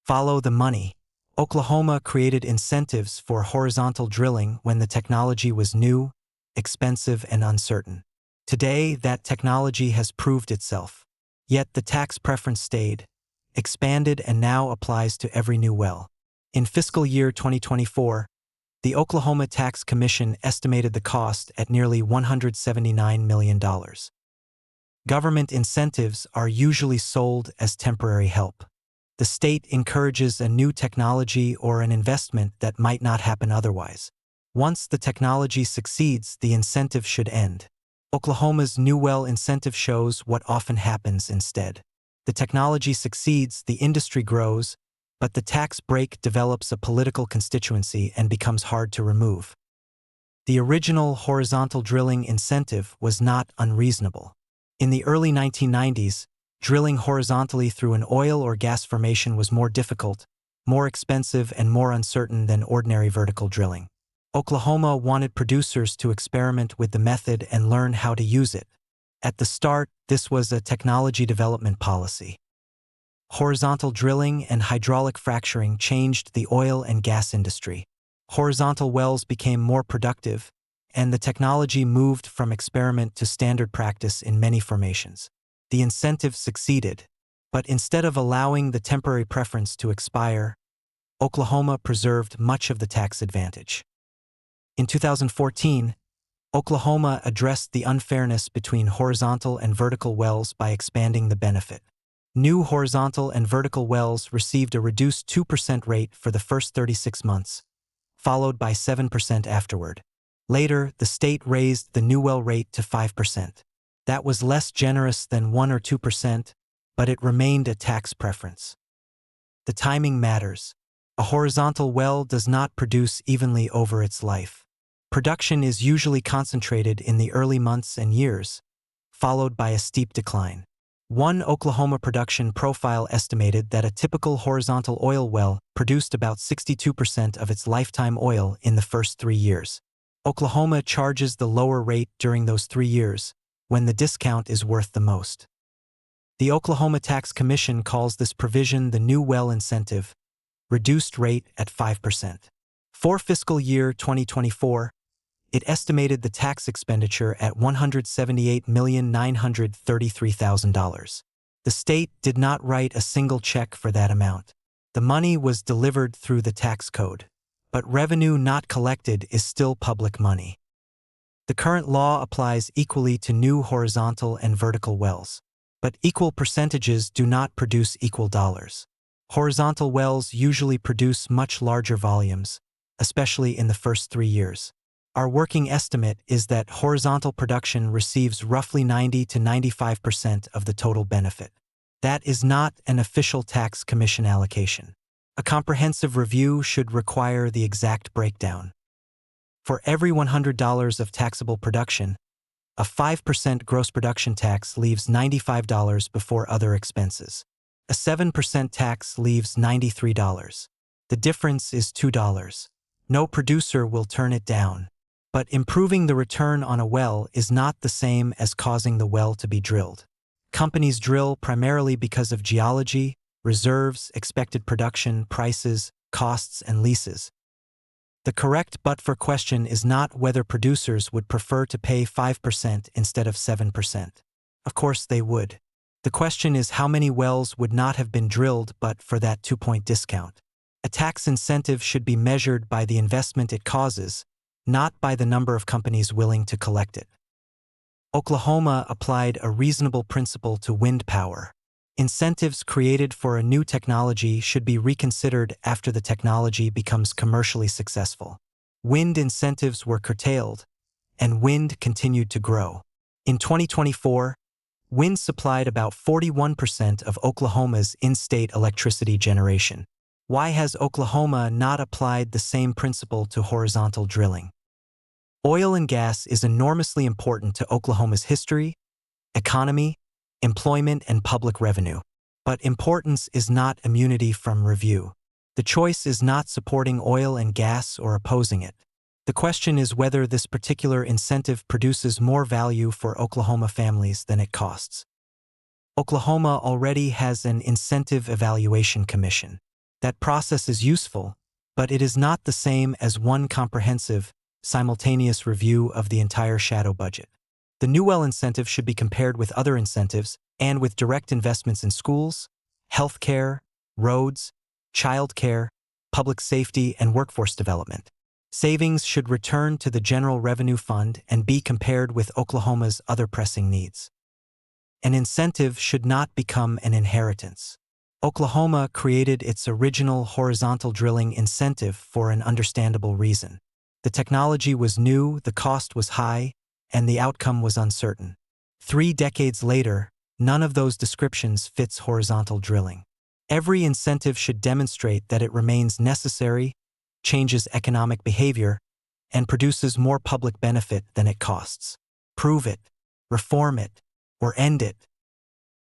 Follow the money. Oklahoma created incentives for horizontal drilling when the technology was new, expensive, and uncertain. Today, that technology has proved itself. Yet the tax preference stayed, expanded, and now applies to every new well. In fiscal year 2024, the Oklahoma Tax Commission estimated the cost at nearly $179 million. Government incentives are usually sold as temporary help. The state encourages a new technology or an investment that might not happen otherwise. Once the technology succeeds, the incentive should end. Oklahoma's New Well incentive shows what often happens instead. The technology succeeds, the industry grows, but the tax break develops a political constituency and becomes hard to remove. The original horizontal drilling incentive was not unreasonable. In the early 1990s, drilling horizontally through an oil or gas formation was more difficult, more expensive, and more uncertain than ordinary vertical drilling. Oklahoma wanted producers to experiment with the method and learn how to use it. At the start, this was a technology development policy. Horizontal drilling and hydraulic fracturing changed the oil and gas industry. Horizontal wells became more productive, and the technology moved from experiment to standard practice in many formations. The incentive succeeded, but instead of allowing the temporary preference to expire, Oklahoma preserved much of the tax advantage. In 2014, Oklahoma addressed the unfairness between horizontal and vertical wells by expanding the benefit. New horizontal and vertical wells received a reduced 2% rate for the first 36 months, followed by 7% afterward. Later, the state raised the new well rate to 5%. That was less generous than 1 or 2%, but it remained a tax preference. The timing matters. A horizontal well does not produce evenly over its life. Production is usually concentrated in the early months and years, followed by a steep decline. One Oklahoma production profile estimated that a typical horizontal oil well produced about 62% of its lifetime oil in the first 3 years. Oklahoma charges the lower rate during those 3 years, when the discount is worth the most. The Oklahoma Tax Commission calls this provision the New Well Incentive, reduced rate at 5%. For fiscal year 2024, it estimated the tax expenditure at $178,933,000. The state did not write a single check for that amount. The money was delivered through the tax code, but revenue not collected is still public money. The current law applies equally to new horizontal and vertical wells, but equal percentages do not produce equal dollars. Horizontal wells usually produce much larger volumes, especially in the first 3 years. Our working estimate is that horizontal production receives roughly 90 to 95% of the total benefit. That is not an official tax commission allocation. A comprehensive review should require the exact breakdown. For every $100 of taxable production, a 5% gross production tax leaves $95 before other expenses. A 7% tax leaves $93. The difference is $2. No producer will turn it down. But improving the return on a well is not the same as causing the well to be drilled. Companies drill primarily because of geology, reserves, expected production, prices, costs, and leases. The correct but-for question is not whether producers would prefer to pay 5% instead of 7%. Of course they would. The question is how many wells would not have been drilled but for that 2-point discount. A tax incentive should be measured by the investment it causes, not by the number of companies willing to collect it. Oklahoma applied a reasonable principle to wind power. Incentives created for a new technology should be reconsidered after the technology becomes commercially successful. Wind incentives were curtailed, and wind continued to grow. In 2024, wind supplied about 41% of Oklahoma's in-state electricity generation. Why has Oklahoma not applied the same principle to horizontal drilling? Oil and gas is enormously important to Oklahoma's history, economy, employment, and public revenue. But importance is not immunity from review. The choice is not supporting oil and gas or opposing it. The question is whether this particular incentive produces more value for Oklahoma families than it costs. Oklahoma already has an Incentive Evaluation Commission. That process is useful, but it is not the same as one comprehensive, simultaneous review of the entire shadow budget. The Newell incentive should be compared with other incentives and with direct investments in schools, healthcare, roads, childcare, public safety, and workforce development. Savings should return to the General Revenue Fund and be compared with Oklahoma's other pressing needs. An incentive should not become an inheritance. Oklahoma created its original horizontal drilling incentive for an understandable reason. The technology was new, the cost was high, and the outcome was uncertain. 3 decades later, none of those descriptions fits horizontal drilling. Every incentive should demonstrate that it remains necessary, changes economic behavior, and produces more public benefit than it costs. Prove it, reform it, or end it,